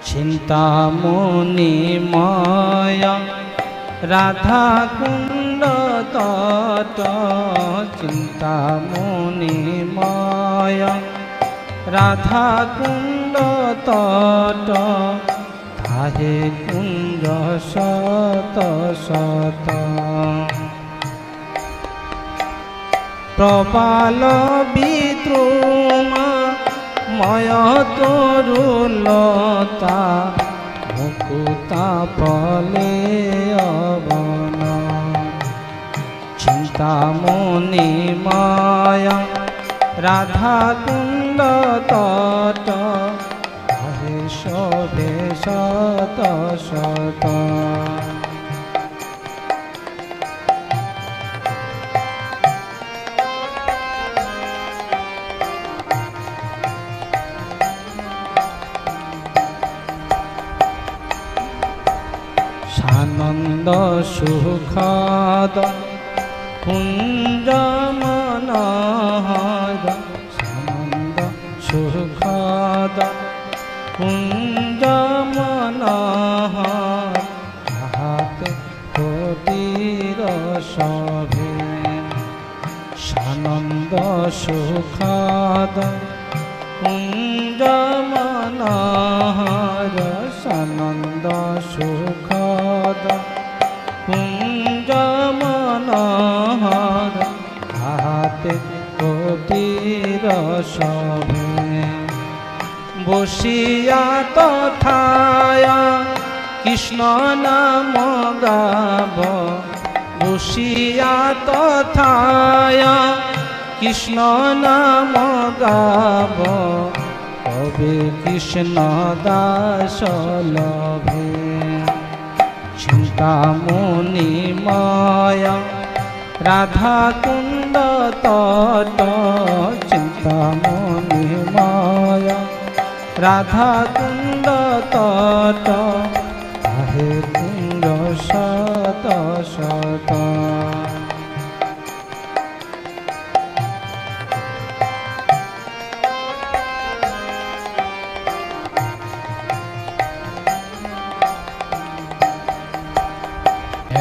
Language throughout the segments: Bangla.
চিন্তামণি মায়া রাধা কুণ্ড তট, চিন্তামণি মায়া রাধা কুণ্ড তট, তাহে কুঞ্জ শত শত। প্রবাল বিদ্রুমা ময় তরুলতা, মুকুতা ফলে অবন। চিন্তামণি মায়া রাধা কুণ্ড তট, তাহে শোভে শত শত। সানন্দ সুখদ কুঞ্জ মনোহর, সানন্দ সুখদ কুঞ্জ মনোহর, তাহাতে কোটির শোভে। সানন্দ সুখদ কুঞ্জ মনোহর, সানন্দ সুখদ কুঞ্জ মনোহর, হাতে কোটির শোভে। বসিয়া তথায় কৃষ্ণ নাম গাব, বসিয়া তথায় কৃষ্ণ নাম গাব, কবে কৃষ্ণ দাস লভে। চিন্তামণি মায়া রাধা কুণ্ড তট, চিন্তামণি মায়া রাধা কুণ্ড তট, তাহে কুঞ্জ শত শত।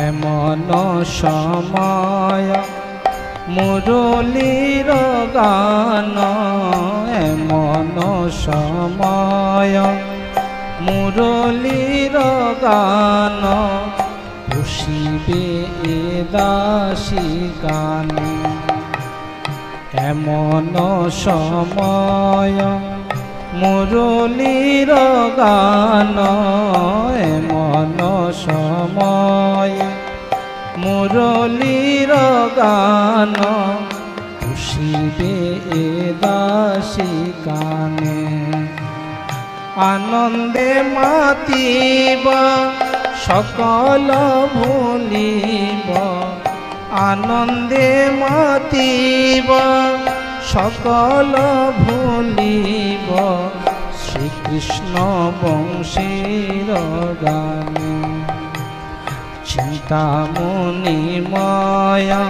এমন সময় মুরলীর গান, এমন সময় মুরলীর গান, বসিবে এ দাসী গানে। এমন সময় মুরলীর গান, এমন সময় মুরলীর গান, বসিবে এ দাসী গানে। আনন্দে মাতিব সকল ভুলিব, আনন্দে মাতিব সকল ভুলিব, শ্রীকৃষ্ণ বংশীর গানে। চিন্তামণি মায়া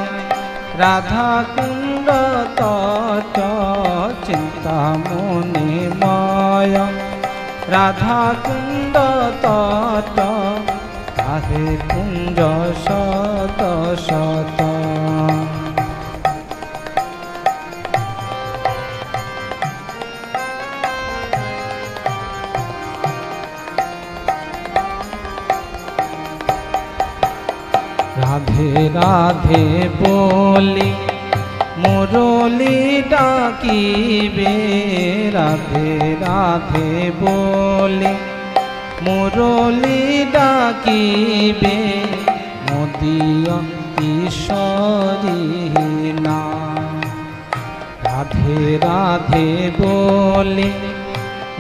রাধা কুণ্ড তট, চিন্তামণি মায়া রাধা কুণ্ড তট, তাহে কুঞ্জ শত শত। রাধে রাধে বলি মুরলী ডাকিবে, রাধে রাধে বলি মুরলী ডাকিবে, মোদিয় ঈশ্বরী নাম। রাধে রাধে বলি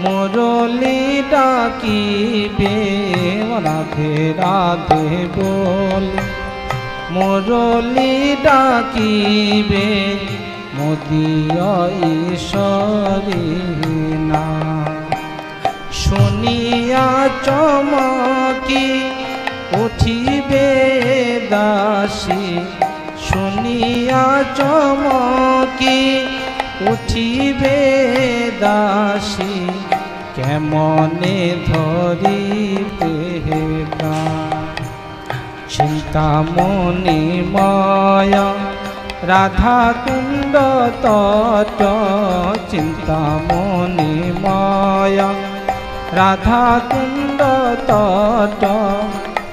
মুরলী ডাকিবে, রাধে রাধে বলি মুরলী ডাকিবে, মোদিয় ঈশ্বরী নাম। শুনিয়া চমকি উঠিবে দাসী, শুনিয়া চমকি উঠিবে দাসী, কেমনে ধর চিন্তামণিময় রাধা কুণ্ড তট চিন্তামণিময় রাধা কুণ্ড তট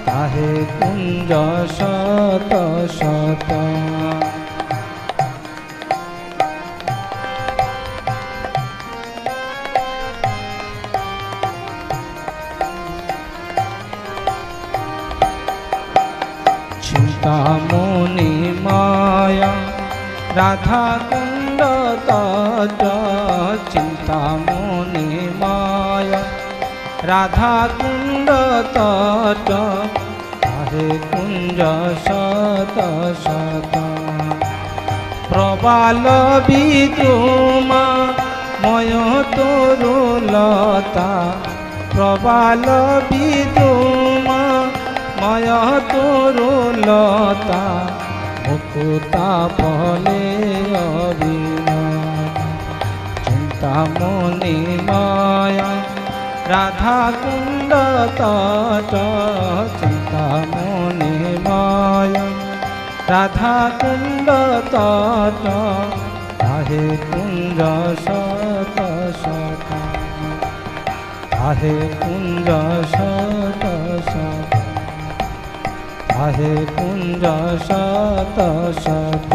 তাহে কুঞ্জ শত শত চিন্তামণিময় রাধা কুণ্ড তট চিন্তামণিময় রাধা কুণ্ড তট তাহে কুঞ্জ শত শত প্রবাল বিদ্রুমা ময় তরুলতা প্রবাল বিদ্রুমা ময় তরুলতা মুকুতা ফলে অভিনয় চিন্তামণিময় রাধা কুণ্ড তট চিন্তামণিময় রাধা কুণ্ড তট তাহে কুঞ্জ শত শত তাহে কুঞ্জ শত শত তাহে কুঞ্জ শত শত